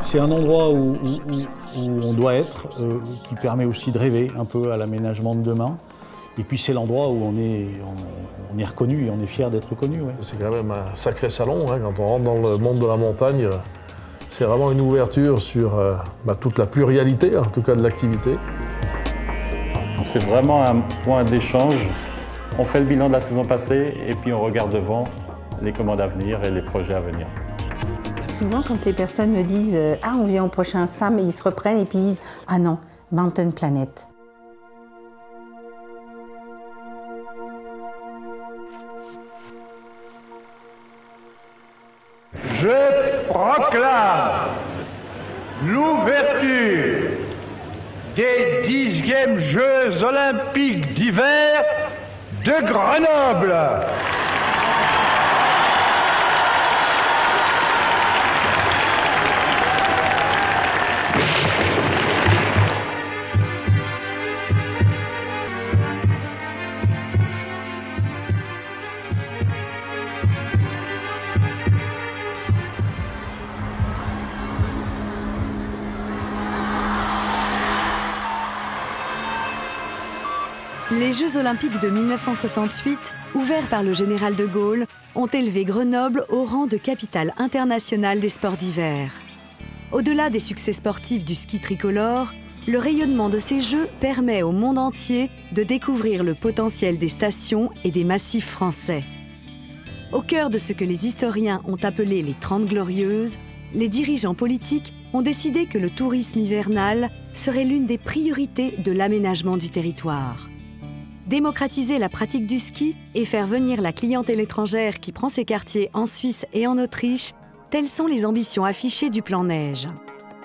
C'est un endroit où on doit être, qui permet aussi de rêver un peu à l'aménagement de demain. Et puis c'est l'endroit où on est reconnu et on est fier d'être reconnu. Ouais. C'est quand même un sacré salon, hein, quand on rentre dans le monde de la montagne. C'est vraiment une ouverture sur toute la pluralité, en tout cas de l'activité. C'est vraiment un point d'échange. On fait le bilan de la saison passée et puis on regarde devant les commandes à venir et les projets à venir. Souvent, quand les personnes me disent « Ah, on vient au prochain SAM », et ils se reprennent et puis ils disent « Ah non, Mountain Planet ». Je proclame l'ouverture des 10e Jeux Olympiques d'hiver de Grenoble. Les Jeux Olympiques de 1968, ouverts par le général de Gaulle, ont élevé Grenoble au rang de capitale internationale des sports d'hiver. Au-delà des succès sportifs du ski tricolore, le rayonnement de ces Jeux permet au monde entier de découvrir le potentiel des stations et des massifs français. Au cœur de ce que les historiens ont appelé les 30 Glorieuses, les dirigeants politiques ont décidé que le tourisme hivernal serait l'une des priorités de l'aménagement du territoire. Démocratiser la pratique du ski et faire venir la clientèle étrangère qui prend ses quartiers en Suisse et en Autriche, telles sont les ambitions affichées du plan Neige.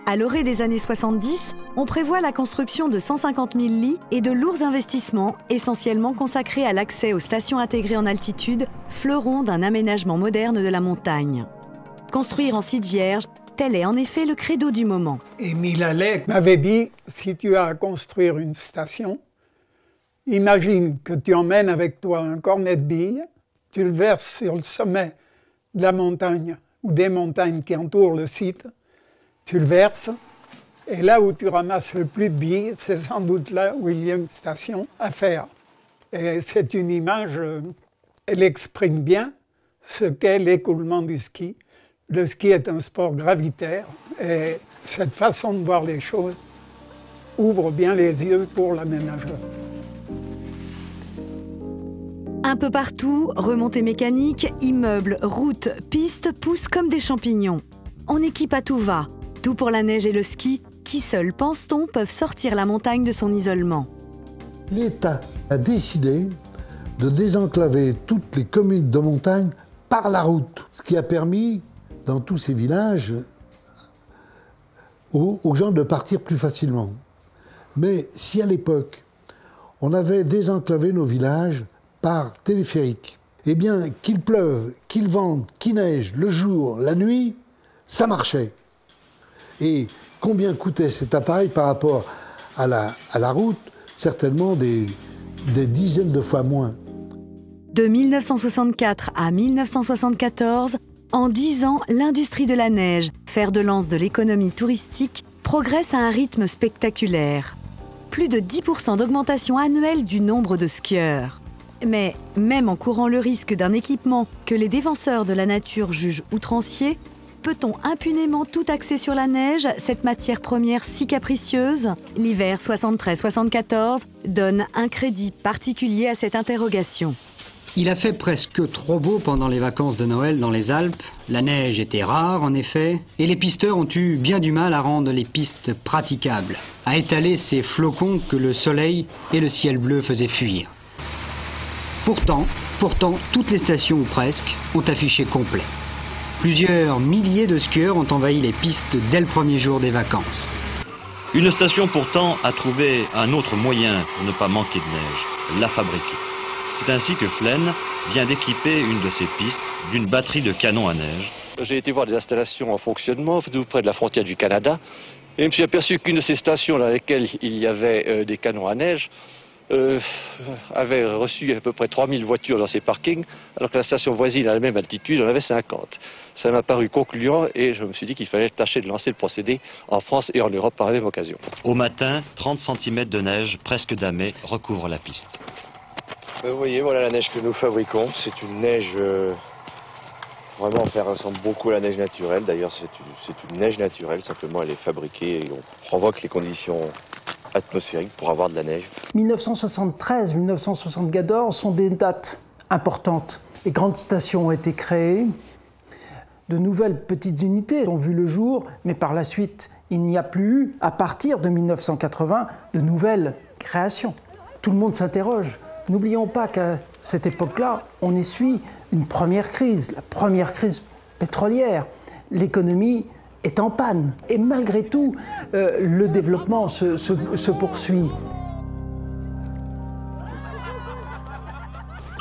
À l'orée des années 70, on prévoit la construction de 150 000 lits et de lourds investissements essentiellement consacrés à l'accès aux stations intégrées en altitude, fleurons d'un aménagement moderne de la montagne. Construire en site vierge, tel est en effet le credo du moment. Émile Allais m'avait dit, si tu as à construire une station, imagine que tu emmènes avec toi un cornet de billes, tu le verses sur le sommet de la montagne ou des montagnes qui entourent le site, tu le verses, et là où tu ramasses le plus de billes, c'est sans doute là où il y a une station à faire. Et c'est une image, elle exprime bien ce qu'est l'écoulement du ski. Le ski est un sport gravitaire, et cette façon de voir les choses ouvre bien les yeux pour l'aménageur. Un peu partout, remontées mécaniques, immeubles, routes, pistes poussent comme des champignons. On équipe à tout va. Tout pour la neige et le ski, qui seuls, pense-t-on, peuvent sortir la montagne de son isolement. L'État a décidé de désenclaver toutes les communes de montagne par la route, ce qui a permis, dans tous ces villages, aux gens de partir plus facilement. Mais si à l'époque, on avait désenclavé nos villages par téléphérique, eh bien, qu'il pleuve, qu'il vente, qu'il neige, le jour, la nuit, ça marchait. Et combien coûtait cet appareil par rapport à la route? Certainement des dizaines de fois moins. De 1964 à 1974, en 10 ans, l'industrie de la neige, fer de lance de l'économie touristique, progresse à un rythme spectaculaire. Plus de 10% d'augmentation annuelle du nombre de skieurs. Mais même en courant le risque d'un équipement que les défenseurs de la nature jugent outrancier, peut-on impunément tout axer sur la neige, cette matière première si capricieuse? L'hiver 73-74 donne un crédit particulier à cette interrogation. Il a fait presque trop beau pendant les vacances de Noël dans les Alpes. La neige était rare, en effet, et les pisteurs ont eu bien du mal à rendre les pistes praticables, à étaler ces flocons que le soleil et le ciel bleu faisaient fuir. Pourtant, toutes les stations ou presque ont affiché complet. Plusieurs milliers de skieurs ont envahi les pistes dès le premier jour des vacances. Une station pourtant a trouvé un autre moyen pour ne pas manquer de neige, la fabriquer. C'est ainsi que Flaine vient d'équiper une de ses pistes d'une batterie de canons à neige. J'ai été voir des installations en fonctionnement tout près de la frontière du Canada et je me suis aperçu qu'une de ces stations dans lesquelles il y avait des canons à neige avait reçu à peu près 3000 voitures dans ses parkings, alors que la station voisine à la même altitude en avait 50. Ça m'a paru concluant et je me suis dit qu'il fallait tâcher de lancer le procédé en France et en Europe par la même occasion. Au matin, 30 cm de neige, presque damée, recouvrent la piste. Vous voyez, voilà la neige que nous fabriquons. C'est une neige, vraiment, elle ressemble beaucoup à la neige naturelle. D'ailleurs, c'est une neige naturelle, simplement elle est fabriquée et on provoque les conditions atmosphériques pour avoir de la neige. 1973, 1974 sont des dates importantes. Les grandes stations ont été créées, de nouvelles petites unités ont vu le jour, mais par la suite, il n'y a plus eu, à partir de 1980, de nouvelles créations. Tout le monde s'interroge. N'oublions pas qu'à cette époque-là, on essuie une première crise, la première crise pétrolière. L'économie est en panne. Et malgré tout, le développement se poursuit.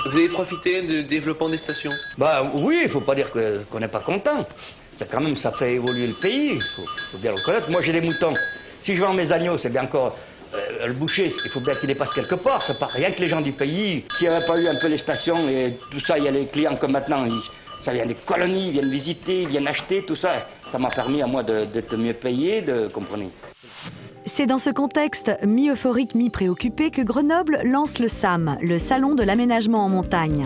Vous avez profité du développement des stations? Bah oui, il ne faut pas dire qu'on n'est pas content. Quand même, ça fait évoluer le pays, il faut bien le reconnaître. Moi, j'ai des moutons. Si je vends mes agneaux, c'est bien encore... le boucher, il faut bien qu'il les passe quelque part. C'est pas rien que les gens du pays. S'il n'y avait pas eu un peu les stations et tout ça, il y a les clients comme maintenant, ça vient des colonies, ils viennent visiter, ils viennent acheter, tout ça. Ça m'a permis à moi d'être mieux payé, comprenez. C'est dans ce contexte mi-euphorique, mi-préoccupé que Grenoble lance le SAM, le Salon de l'aménagement en montagne.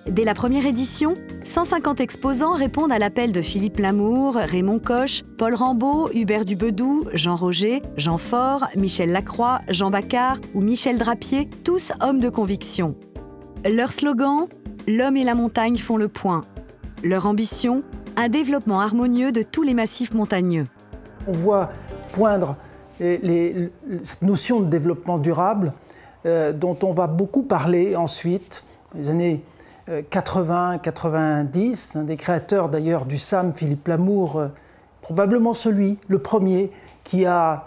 Dès la première édition, 150 exposants répondent à l'appel de Philippe Lamour, Raymond Koch, Paul Rambaud, Hubert Dubedou, Jean Roger, Jean Faure, Michel Lacroix, Jean Bacquart ou Michel Drapier, tous hommes de conviction. Leur slogan, l'homme et la montagne font le point. Leur ambition, un développement harmonieux de tous les massifs montagneux. On voit poindre cette notion de développement durable dont on va beaucoup parler ensuite, les années 80-90, un des créateurs d'ailleurs du SAM, Philippe Lamour, probablement le premier qui a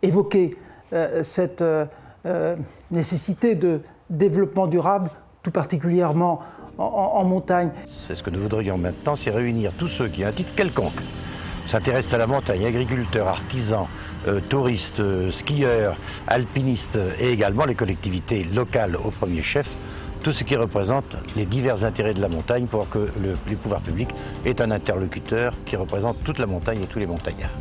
évoqué cette nécessité de développement durable, tout particulièrement en montagne. C'est ce que nous voudrions maintenant, c'est réunir tous ceux qui, à un titre quelconque, s'intéressent à la montagne, agriculteurs, artisans, touristes, skieurs, alpinistes et également les collectivités locales au premier chef, tout ce qui représente les divers intérêts de la montagne pour que les pouvoirs publics aient un interlocuteur qui représente toute la montagne et tous les montagnards.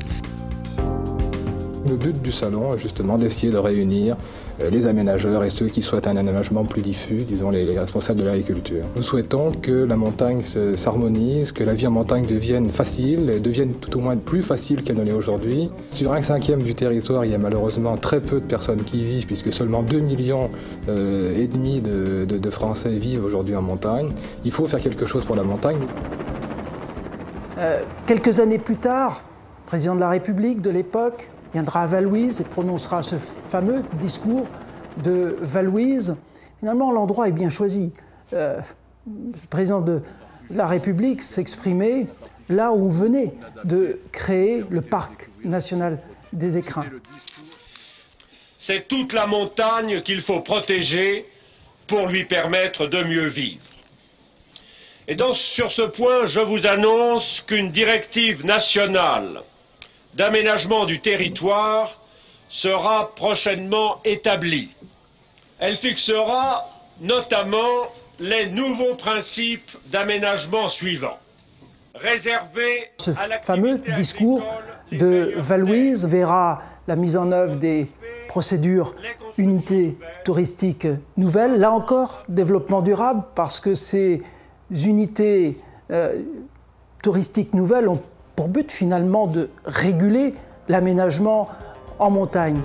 Le but du salon est justement d'essayer de réunir les aménageurs et ceux qui souhaitent un aménagement plus diffus, disons les responsables de l'agriculture. Nous souhaitons que la montagne s'harmonise, que la vie en montagne devienne facile, devienne tout au moins plus facile qu'elle ne l'est aujourd'hui. Sur 1/5 du territoire, il y a malheureusement très peu de personnes qui y vivent, puisque seulement 2,5 millions de Français vivent aujourd'hui en montagne. Il faut faire quelque chose pour la montagne. Quelques années plus tard, le président de la République de l'époque viendra à Vallouise et prononcera ce fameux discours de Vallouise. Finalement, l'endroit est bien choisi. Le président de la République s'exprimait là où on venait de créer le parc national des Écrins. C'est toute la montagne qu'il faut protéger pour lui permettre de mieux vivre. Et donc, sur ce point, je vous annonce qu'une directive nationale d'aménagement du territoire sera prochainement établie. Elle fixera notamment les nouveaux principes d'aménagement suivants. Ce fameux discours de Vallouise verra la mise en œuvre des procédures unités touristiques nouvelles. Là encore, développement durable, parce que ces unités touristiques nouvelles ont pour but finalement de réguler l'aménagement en montagne.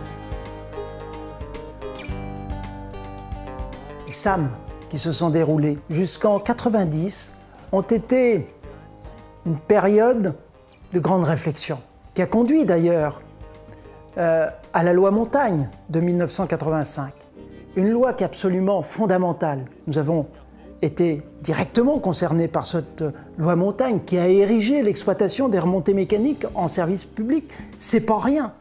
Les SAM qui se sont déroulés jusqu'en 90 ont été une période de grande réflexion, qui a conduit d'ailleurs à la loi montagne de 1985. Une loi qui est absolument fondamentale. Nous avons été directement concernés par cette loi montagne qui a érigé l'exploitation des remontées mécaniques en service public. C'est pas rien.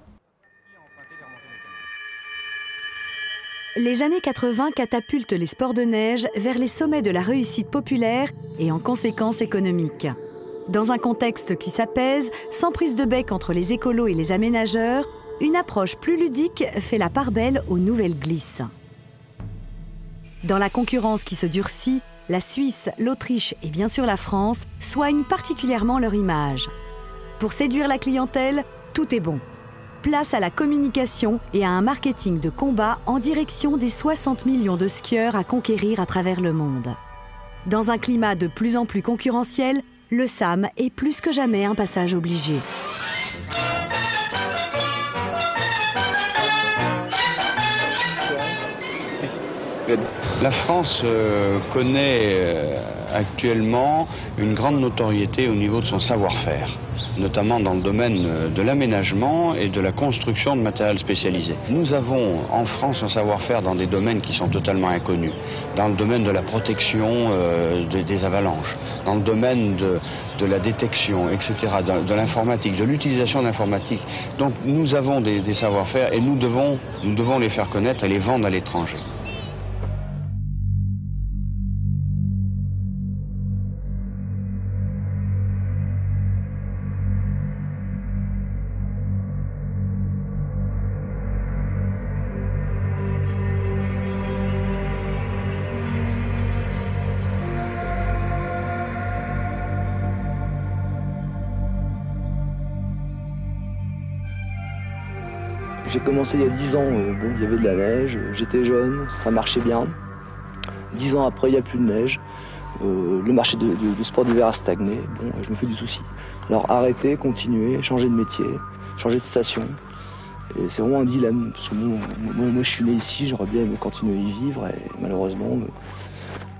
Les années 80 catapultent les sports de neige vers les sommets de la réussite populaire et en conséquence économique. Dans un contexte qui s'apaise, sans prise de bec entre les écolos et les aménageurs, une approche plus ludique fait la part belle aux nouvelles glisses. Dans la concurrence qui se durcit, la Suisse, l'Autriche et bien sûr la France soignent particulièrement leur image. Pour séduire la clientèle, tout est bon. Place à la communication et à un marketing de combat en direction des 60 millions de skieurs à conquérir à travers le monde. Dans un climat de plus en plus concurrentiel, le SAM est plus que jamais un passage obligé. La France connaît actuellement une grande notoriété au niveau de son savoir-faire, notamment dans le domaine de l'aménagement et de la construction de matériel spécialisé. Nous avons en France un savoir-faire dans des domaines qui sont totalement inconnus, dans le domaine de la protection des avalanches, dans le domaine de la détection, etc., de l'informatique, de l'utilisation de l'informatique. Donc nous avons des savoir-faire et nous devons les faire connaître et les vendre à l'étranger. J'ai commencé il y a 10 ans, bon, il y avait de la neige, j'étais jeune, ça marchait bien. 10 ans après, il n'y a plus de neige. Le marché du sport d'hiver a stagné, bon, je me fais du souci. Alors arrêter, continuer, changer de métier, changer de station. Et c'est vraiment un dilemme, parce que moi je suis né ici, j'aurais bien aimé continuer à y vivre, et malheureusement,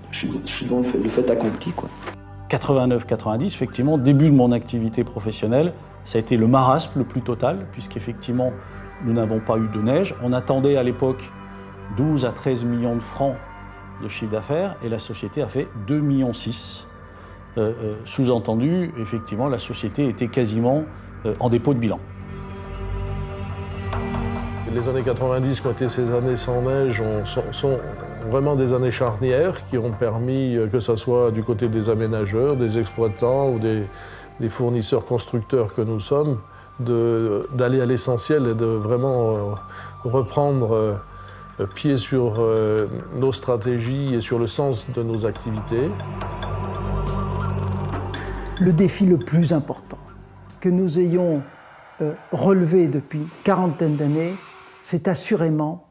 je suis dans le fait accompli, quoi. 89-90, effectivement, début de mon activité professionnelle, ça a été le marasme le plus total, puisqu'effectivement, nous n'avons pas eu de neige. On attendait à l'époque 12 à 13 millions de francs de chiffre d'affaires et la société a fait 2,6 millions. Sous-entendu, effectivement, la société était quasiment en dépôt de bilan. Les années 90, qui ont été ces années sans neige, sont vraiment des années charnières qui ont permis, que ce soit du côté des aménageurs, des exploitants ou des fournisseurs constructeurs que nous sommes, d'aller à l'essentiel et de vraiment reprendre pied sur nos stratégies et sur le sens de nos activités. Le défi le plus important que nous ayons relevé depuis une quarantaine d'années, c'est assurément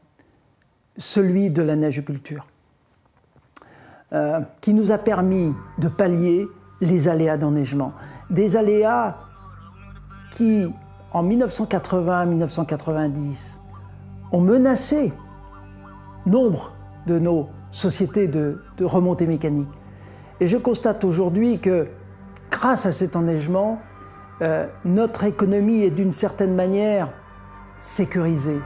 celui de la neigeculture, qui nous a permis de pallier les aléas d'enneigement. Des aléas qui, en 1980-1990, ont menacé nombre de nos sociétés de remontée mécanique. Et je constate aujourd'hui que, grâce à cet enneigement, notre économie est d'une certaine manière sécurisée.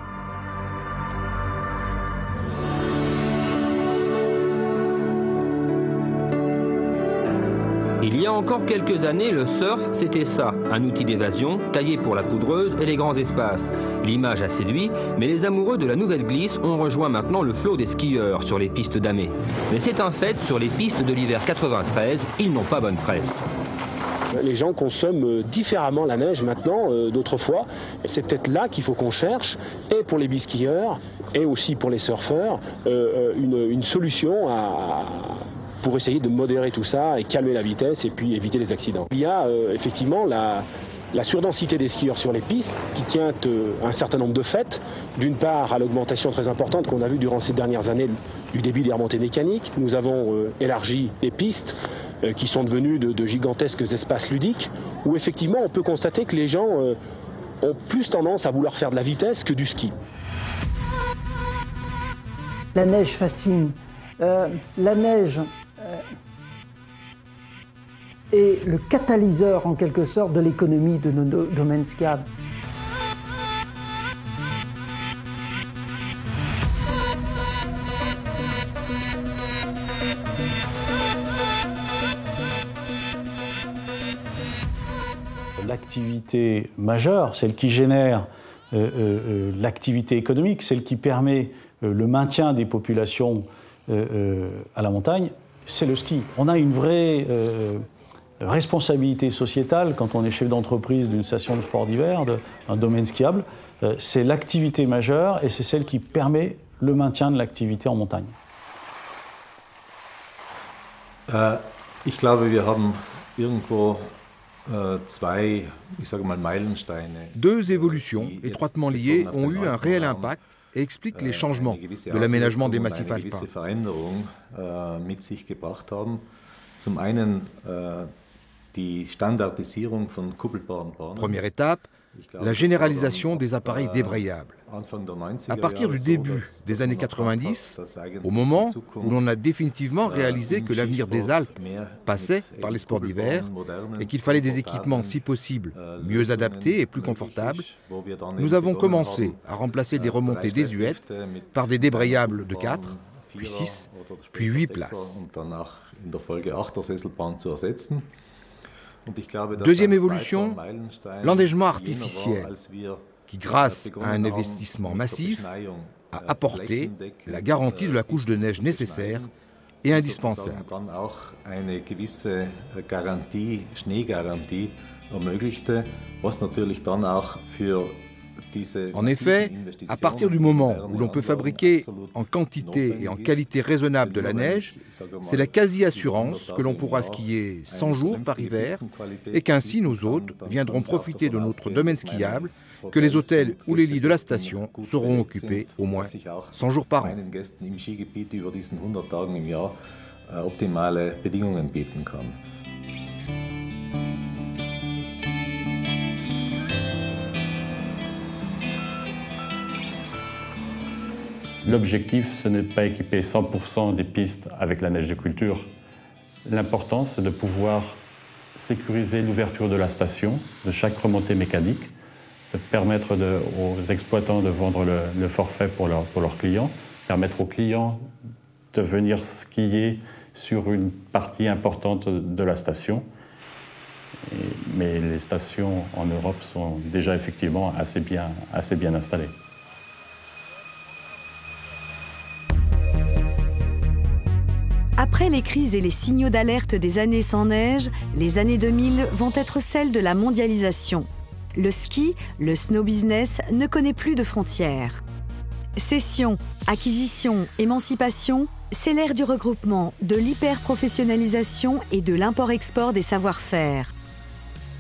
Il y a encore quelques années, le surf, c'était ça, un outil d'évasion, taillé pour la poudreuse et les grands espaces. L'image a séduit, mais les amoureux de la nouvelle glisse ont rejoint maintenant le flot des skieurs sur les pistes damées. Mais c'est un fait, sur les pistes de l'hiver 93, ils n'ont pas bonne presse. Les gens consomment différemment la neige maintenant d'autrefois. C'est peut-être là qu'il faut qu'on cherche, et pour les biskieurs, et aussi pour les surfeurs, une solution pour essayer de modérer tout ça et calmer la vitesse et puis éviter les accidents. Il y a effectivement la surdensité des skieurs sur les pistes qui tient un certain nombre de faits. D'une part à l'augmentation très importante qu'on a vue durant ces dernières années du débit des remontées mécaniques. Nous avons élargi les pistes qui sont devenues de gigantesques espaces ludiques où effectivement on peut constater que les gens ont plus tendance à vouloir faire de la vitesse que du ski. La neige fascine. La neige est le catalyseur en quelque sorte de l'économie de nos domaines skiables. L'activité majeure, celle qui génère l'activité économique, celle qui permet le maintien des populations à la montagne, c'est le ski. On a une vraie responsabilité sociétale, quand on est chef d'entreprise d'une station de sport d'hiver, d'un domaine skiable, c'est l'activité majeure et c'est celle qui permet le maintien de l'activité en montagne. Ich glaube, wir haben irgendwo zwei, ich sage mal, Meilensteine. Deux évolutions étroitement liées ont eu un réel impact et expliquent les changements de l'aménagement des massifs alpins. Mit sich gebracht haben. Zum einen die Standardisierung von kuppelbaren Bahnen. Première étape, la généralisation des appareils débrayables. À partir du début des années 90, au moment où l'on a définitivement réalisé que l'avenir des Alpes passait par les sports d'hiver et qu'il fallait des équipements, si possible, mieux adaptés et plus confortables, nous avons commencé à remplacer des remontées désuètes par des débrayables de 4, puis 6, puis 8 places. Deuxième évolution, l'enneigement artificiel, qui, grâce à un investissement massif, a apporté la garantie de la couche de neige nécessaire et indispensable. En effet, à partir du moment où l'on peut fabriquer en quantité et en qualité raisonnable de la neige, c'est la quasi-assurance que l'on pourra skier 100 jours par hiver et qu'ainsi nos hôtes viendront profiter de notre domaine skiable, que les hôtels ou les lits de la station seront occupés au moins 100 jours par an. L'objectif, ce n'est pas équiper 100% des pistes avec la neige de culture. L'important, c'est de pouvoir sécuriser l'ouverture de la station, de chaque remontée mécanique, de permettre aux exploitants de vendre le forfait pour leurs clients, permettre aux clients de venir skier sur une partie importante de la station. Mais les stations en Europe sont déjà effectivement assez bien installées. Après les crises et les signaux d'alerte des années sans neige, les années 2000 vont être celles de la mondialisation. Le ski, le snow business, ne connaît plus de frontières. Cession, acquisition, émancipation, c'est l'ère du regroupement, de l'hyper-professionnalisation et de l'import-export des savoir-faire.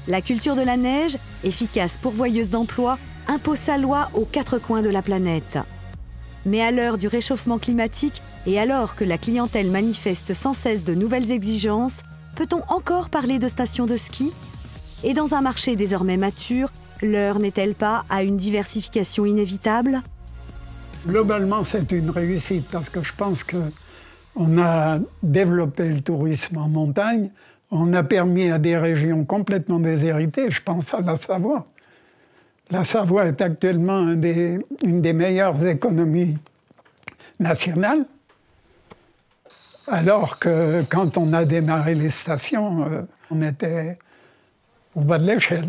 La culture de la neige, efficace pourvoyeuse d'emplois, impose sa loi aux quatre coins de la planète. Mais à l'heure du réchauffement climatique et alors que la clientèle manifeste sans cesse de nouvelles exigences, peut-on encore parler de stations de ski? Et dans un marché désormais mature, l'heure n'est-elle pas à une diversification inévitable? Globalement, c'est une réussite parce que je pense qu'on a développé le tourisme en montagne, on a permis à des régions complètement déshéritées, je pense à la Savoie. La Savoie est actuellement une des meilleures économies nationales, alors que quand on a démarré les stations, on était au bas de l'échelle.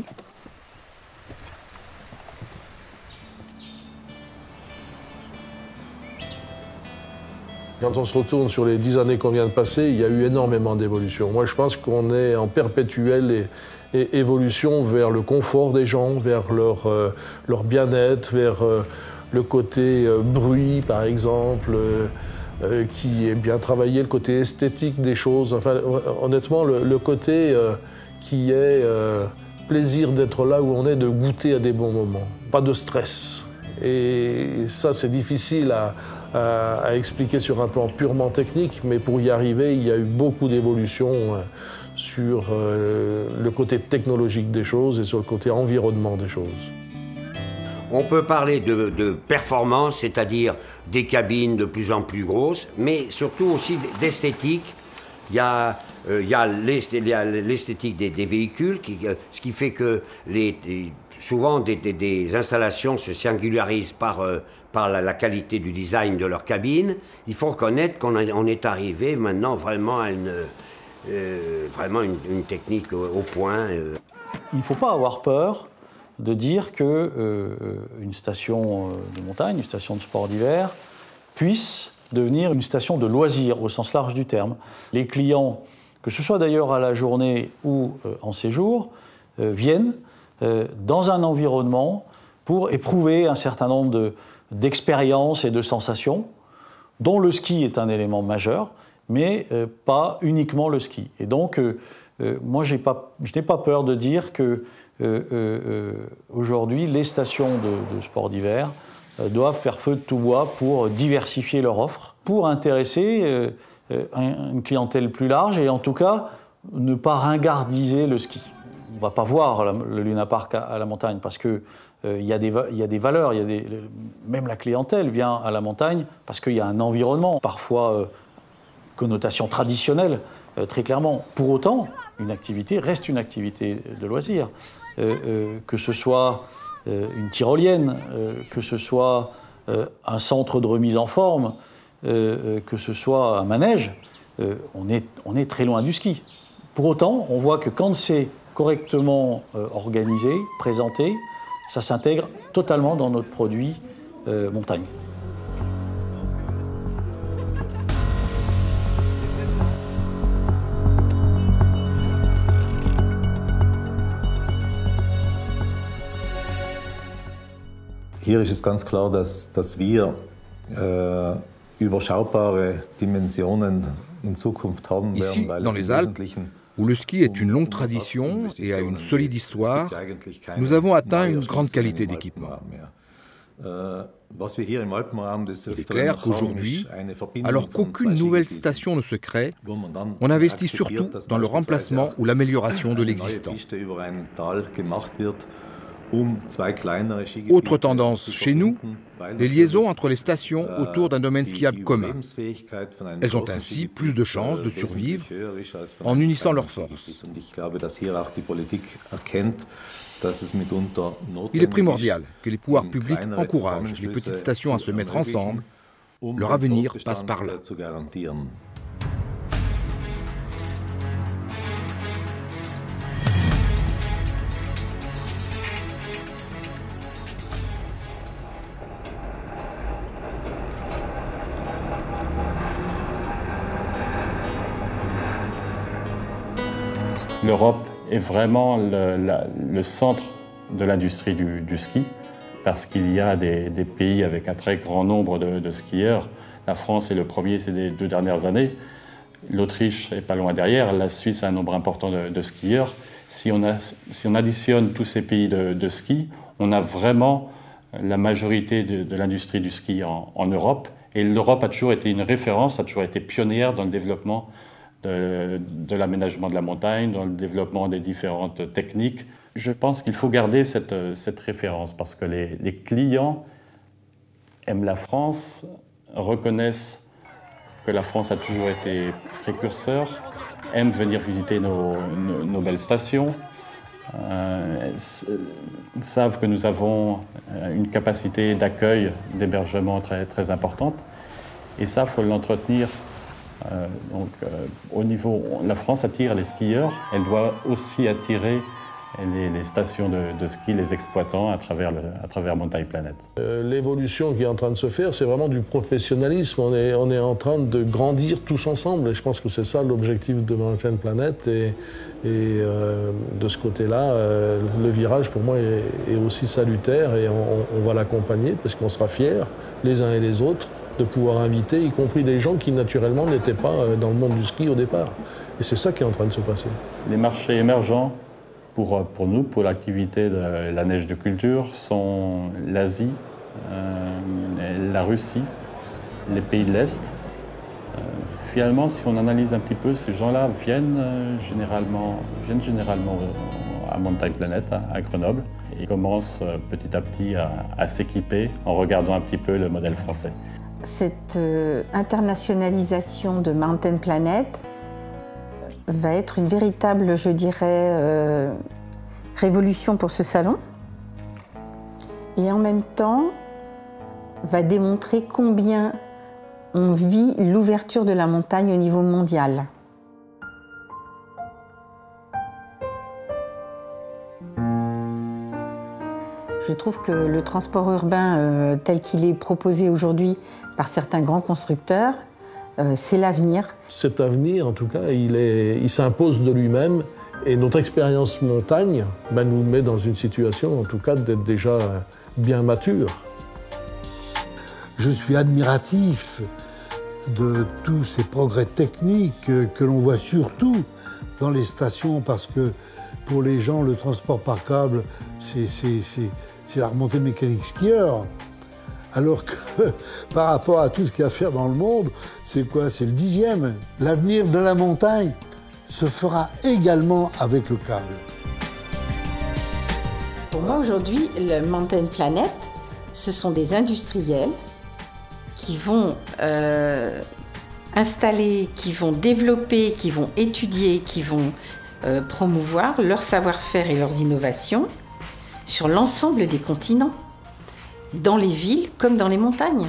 Quand on se retourne sur les 10 années qu'on vient de passer, il y a eu énormément d'évolutions. Moi, je pense qu'on est en perpétuelle évolution vers le confort des gens, vers leur bien-être, vers le côté bruit, par exemple, qui est bien travaillé, le côté esthétique des choses. Enfin, honnêtement, le côté qui est plaisir d'être là où on est, de goûter à des bons moments. Pas de stress. Et ça, c'est difficile à expliquer sur un plan purement technique, mais pour y arriver, il y a eu beaucoup d'évolutions sur le côté technologique des choses et sur le côté environnement des choses. On peut parler de performance, c'est-à-dire des cabines de plus en plus grosses, mais surtout aussi d'esthétique. Il y a l'esthétique des véhicules, ce qui fait que souvent des installations se singularisent par la qualité du design de leur cabine. Il faut reconnaître qu'on est arrivé maintenant vraiment à une technique au point. Il ne faut pas avoir peur de dire qu'une station de montagne, une station de sport d'hiver, puisse devenir une station de loisirs au sens large du terme. Les clients que ce soit d'ailleurs à la journée ou en séjour, viennent dans un environnement pour éprouver un certain nombre d'expériences et de sensations, dont le ski est un élément majeur, mais pas uniquement le ski. Et donc, moi, je n'ai pas peur de dire que aujourd'hui, les stations de sport d'hiver doivent faire feu de tout bois pour diversifier leur offre, pour intéresser une clientèle plus large et en tout cas ne pas ringardiser le ski. On ne va pas voir le Luna Park à la montagne parce qu'il y a des valeurs, même la clientèle vient à la montagne parce qu'il y a un environnement, parfois connotation traditionnelle, très clairement. Pour autant, une activité reste une activité de loisir. Que ce soit une tyrolienne, que ce soit un centre de remise en forme, que ce soit un manège, on est très loin du ski. Pour autant, on voit que quand c'est correctement organisé, présenté, ça s'intègre totalement dans notre produit montagne. Hier ist es ganz klar, dass wir überschaubare Dimensionen in Zukunft haben werden, weil dans les Alpes, où le ski est une longue tradition et a une solide histoire, nous avons atteint une grande qualité d'équipement. Il est clair qu'aujourd'hui, alors qu'aucune nouvelle station ne se crée, on investit surtout dans le remplacement ou l'amélioration de l'existant. Autre tendance chez nous, les liaisons entre les stations autour d'un domaine skiable commun. Elles ont ainsi plus de chances de survivre en unissant leurs forces. Il est primordial que les pouvoirs publics encouragent les petites stations à se mettre ensemble. Leur avenir passe par là. L'Europe est vraiment le centre de l'industrie du ski parce qu'il y a des pays avec un très grand nombre de skieurs. La France est le premier ces 2 dernières années. L'Autriche est pas loin derrière. La Suisse a un nombre important de skieurs. Si on additionne tous ces pays de ski, on a vraiment la majorité de l'industrie du ski en Europe. Et l'Europe a toujours été une référence, a toujours été pionnière dans le développement de l'aménagement de la montagne, dans le développement des différentes techniques. Je pense qu'il faut garder cette référence parce que les clients aiment la France, reconnaissent que la France a toujours été précurseur, aiment venir visiter nos belles stations, savent que nous avons une capacité d'accueil, d'hébergement très, très importante. Et ça, il faut l'entretenir. Au niveau, la France attire les skieurs, elle doit aussi attirer les stations de ski, les exploitants à travers Montagne Planète. L'évolution qui est en train de se faire, c'est vraiment du professionnalisme. On est en train de grandir tous ensemble et je pense que c'est ça l'objectif de Montagne Planète. Et de ce côté-là, le virage pour moi est aussi salutaire et on va l'accompagner parce qu'on sera fiers les uns et les autres de pouvoir inviter, y compris des gens qui naturellement n'étaient pas dans le monde du ski au départ. Et c'est ça qui est en train de se passer. Les marchés émergents pour nous, pour l'activité de la neige de culture, sont l'Asie, la Russie, les pays de l'Est. Finalement, si on analyse un petit peu, ces gens-là viennent généralement à Montagne Planète, à Grenoble, et commencent petit à petit à s'équiper en regardant un petit peu le modèle français. Cette internationalisation de Mountain Planet va être une véritable, je dirais, révolution pour ce salon. Et en même temps, va démontrer combien on vit l'ouverture de la montagne au niveau mondial. Je trouve que le transport urbain tel qu'il est proposé aujourd'hui par certains grands constructeurs c'est l'avenir. Cet avenir, en tout cas, il s'impose de lui-même. Et notre expérience montagne nous met dans une situation, en tout cas, d'être déjà bien mature. Je suis admiratif de tous ces progrès techniques que l'on voit surtout dans les stations, parce que pour les gens, le transport par câble, c'est la remontée mécanique skieur. Alors que par rapport à tout ce qu'il y a à faire dans le monde, c'est quoi? C'est le 10e. L'avenir de la montagne se fera également avec le câble. Pour moi, aujourd'hui, le Mountain Planet, ce sont des industriels qui vont installer, qui vont développer, qui vont étudier, qui vont promouvoir leur savoir-faire et leurs innovations sur l'ensemble des continents, dans les villes comme dans les montagnes.